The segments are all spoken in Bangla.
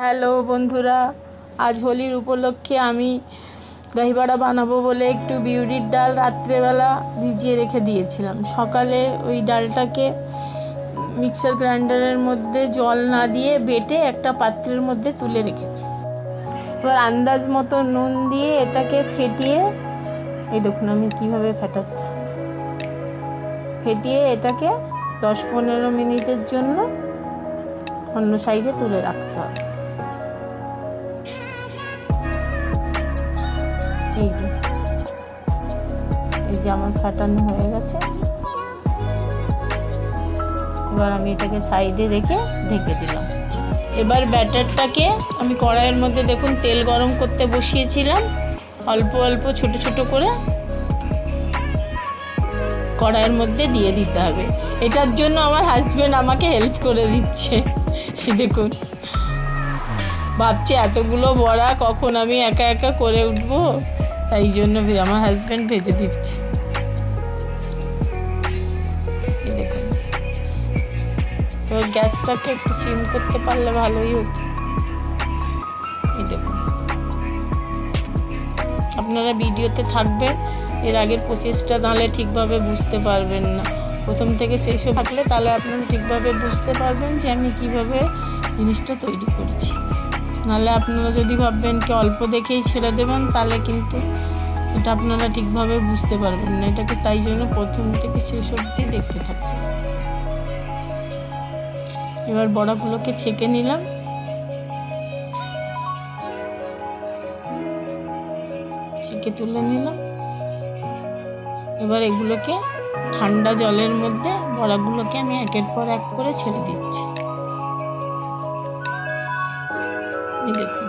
হ্যালো বন্ধুরা, আজ হোলির উপলক্ষে আমি দহিবড়া বানাবো বলে একটু বিউলির ডাল রাত্রেবেলা ভিজিয়ে রেখে দিয়েছিলাম। সকালে ওই ডালটাকে মিক্সার গ্রাইন্ডারের মধ্যে জল না দিয়ে বেটে একটা পাত্রের মধ্যে তুলে রেখেছি। এবার আন্দাজ মতো নুন দিয়ে এটাকে ফেটিয়ে, এই দেখুন আমি কীভাবে ফেটাচ্ছি, ফেটিয়ে এটাকে 10-15 মিনিটের জন্য অন্য সাইডে তুলে রাখতে হবে। এই যে আমার ফাটানো হয়ে গেছে। এবার আমি এটাকে সাইডে রেখে ঢেকে দিলাম। এবার ব্যাটারটাকে আমি কড়াইয়ের মধ্যে দেখুন তেল গরম করতে বসিয়েছিলাম, অল্প অল্প ছোট ছোট করে কড়াইয়ের মধ্যে দিয়ে দিতে হবে। এটার জন্য আমার হাজব্যান্ড আমাকে হেল্প করে দিচ্ছে। দেখুন, ভাবছি এতগুলো বড়া কখন আমি একা একা করে উঠবো, তাই জন্য আমার হাজব্যান্ড ভেজে দিচ্ছে। দেখুন, এবার গ্যাসটাকে একটু সিম করতে পারলে ভালোই হতো। এই দেখুন, আপনারা ভিডিওতে থাকবেন, এর আগের প্রসেসটা নাহলে ঠিকভাবে বুঝতে পারবেন না। প্রথম থেকে শেষে থাকলে তাহলে আপনারা ঠিকভাবে বুঝতে পারবেন যে আমি কিভাবে জিনিসটা তৈরি করছি। নাহলে আপনারা যদি ভাববেন কি অল্প দেখেই ছেড়ে দেবেন, তাহলে কিন্তু এটা আপনারা ঠিকভাবে বুঝতে পারবেন না। এটাকে তাই জন্য প্রথম থেকে শেষ অবধি দেখতে থাকবেন। এবার বড়াগুলোকে ছেঁকে নিলাম। ছেঁকে তুলে নিলাম। এবার এগুলোকে ঠান্ডা জলের মধ্যে বড়াগুলোকে আমি একের পর এক করে ছেড়ে দিচ্ছি। এই দেখুন,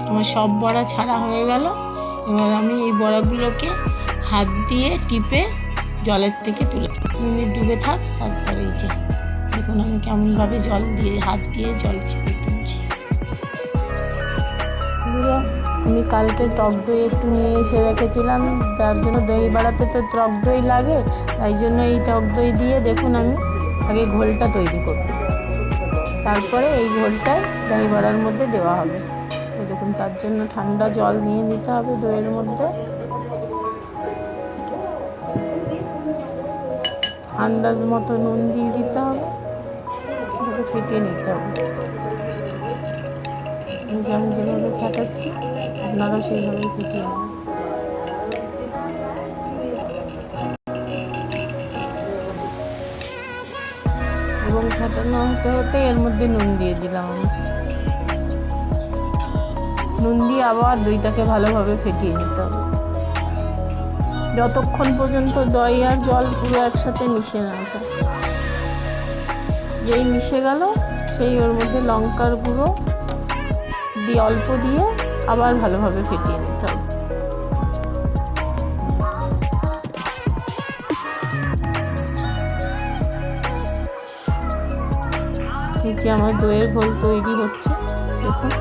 আমার সব বড়া ছাড়া হয়ে গেল। এবার আমি এই বড়াগুলোকে হাত দিয়ে টিপে জলের থেকে তুলে 5 মিনিট ডুবে থাক। তারপরে এই যে দেখুন আমি কেমনভাবে জল দিয়ে হাত দিয়ে জল ছেড়ে দিচ্ছি। আমি কালকে টক দই একটু নিয়ে এসে রেখেছিলাম, তার জন্য দই বাড়াতে তো টক দই লাগে, তাই জন্য এই টক দই দিয়ে দেখুন আমি আগে ঘোলটা তৈরি করব, তারপরে এই ঘোলটাই দই বড়ার মধ্যে দেওয়া হবে। দেখুন, তার জন্য ঠান্ডা জল নিয়ে নিতে হবে দইয়ের মধ্যে। আন্দাজ মতো নুন দিয়ে দিতে হবে, এটাকে ফেটিয়ে নিতে হবে। আমি যেভাবে ফাটাচ্ছি আপনারাও সেইভাবেই ফেটিয়ে নেবেন। এবং ফাটানো হতে হতে এর মধ্যে নুন দিয়ে দিলাম আমি। নুন দিয়ে আবার দইটাকে ভালোভাবে ফেটিয়ে নিতে হবে, যতক্ষণ পর্যন্ত দই আর জল পুরো একসাথে মিশে না যায়। যেই মিশে গেল সেই ওর মধ্যে লঙ্কার গুঁড়ো দিয়ে অল্প দিয়ে আবার ভালোভাবে ফেটিয়ে নিতে হবে। এই যে আমার দইয়ের ঘোল তৈরি হচ্ছে, দেখুন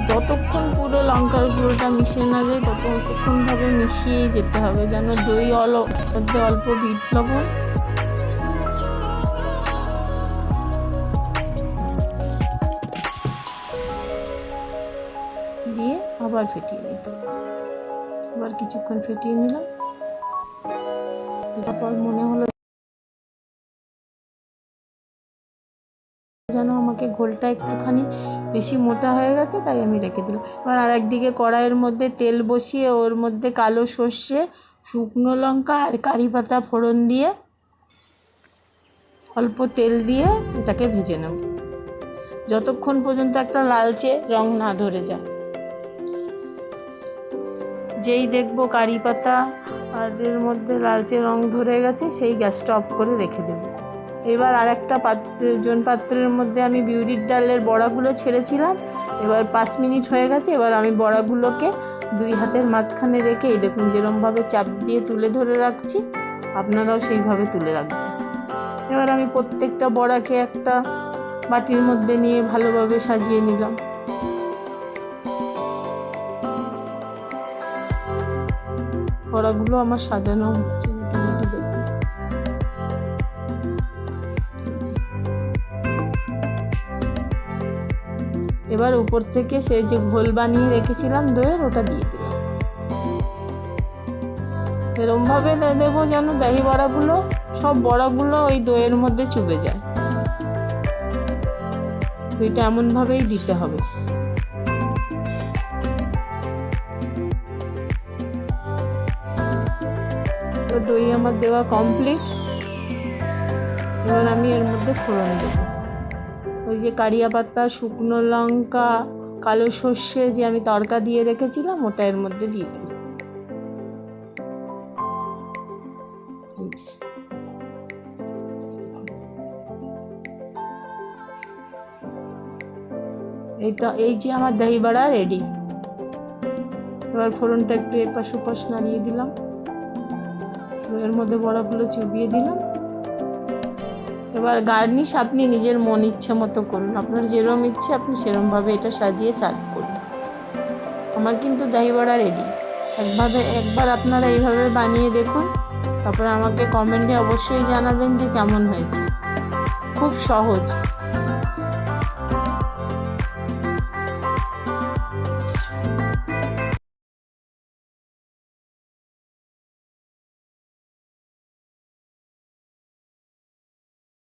যতক্ষণ পুরো লঙ্কার গুঁড়োটা মিশে না যায় ততক্ষণভাবে মিশিয়েই যেতে হবে, যেন দই মধ্যে অল্প বিট লবণ দিয়ে আবার ফেটিয়ে নিতে হবে। আবার কিছুক্ষণ ফেটিয়ে নিলাম। তারপর মনে হলো যেন আমাকে ঘোলটা একটুখানি বেশি মোটা হয়ে গেছে, তাই আমি রেখে দিলাম। এবার আর একদিকে কড়াইয়ের মধ্যে তেল বসিয়ে ওর মধ্যে কালো সর্ষে, শুকনো লঙ্কা আর কারি পাতা ফোড়ন দিয়ে অল্প তেল দিয়ে এটাকে ভেজে নেব, যতক্ষণ পর্যন্ত একটা লালচে রং না ধরে যায়। যেই দেখবো কারি পাতা আর এর মধ্যে লালচে রং ধরে গেছে, সেই গ্যাসটা অফ করে রেখে দেবো। এবার আর একটা পাত্রের মধ্যে আমি বিউলির ডালের বড়াগুলো ছেড়েছিলাম। এবার 5 মিনিট হয়ে গেছে। এবার আমি বড়াগুলোকে 2 হাতের মাঝখানে রেখে এই দেখুন যেরকমভাবে চাপ দিয়ে তুলে ধরে রাখছি, আপনারাও সেইভাবে তুলে রাখবেন। এবার আমি প্রত্যেকটা বড়াকে একটা বাটির মধ্যে নিয়ে ভালোভাবে সাজিয়ে নিলাম। বড়াগুলো আমার সাজানো হচ্ছে, মোটামুটি দেখুন। এবার উপর থেকে সে যে ঘোল বানিয়ে রেখেছিলাম দইয়ের, ওটা দিয়ে দিলাম। এরমভাবে দেবো যেন দহি বড়াগুলো, সব বড়াগুলো ওই দইয়ের মধ্যে চুবে যায়। দইটা এমনভাবেই দিতে হবে। দই আমার দেওয়া কমপ্লিট। এবার আমি এর মধ্যে ফোড়ন দেব। ওই যে কারিয়া পাতা, শুকনো লঙ্কা, কালো সর্ষে যে আমি তড়কা দিয়ে রেখেছিলাম, ওটা এর মধ্যে দিয়ে দিলাম। এই যে আমার দহি বড়া রেডি। এবার ফোড়নটা একটু এপাশ ওপাশ নাড়িয়ে দিলাম, এর মধ্যে বড়াগুলো চুবিয়ে দিলাম। এবার গার্নিশ আপনি নিজের মন ইচ্ছে মতো করুন, আপনার যেরকম ইচ্ছে আপনি সেরকমভাবে এটা সাজিয়ে সার্ভ করুন। আমার কিন্তু দহি বড়া রেডি। একবার আপনারা এইভাবে বানিয়ে দেখুন, তারপরে আমাকে কমেন্টে অবশ্যই জানাবেন যে কেমন হয়েছে। খুব সহজ।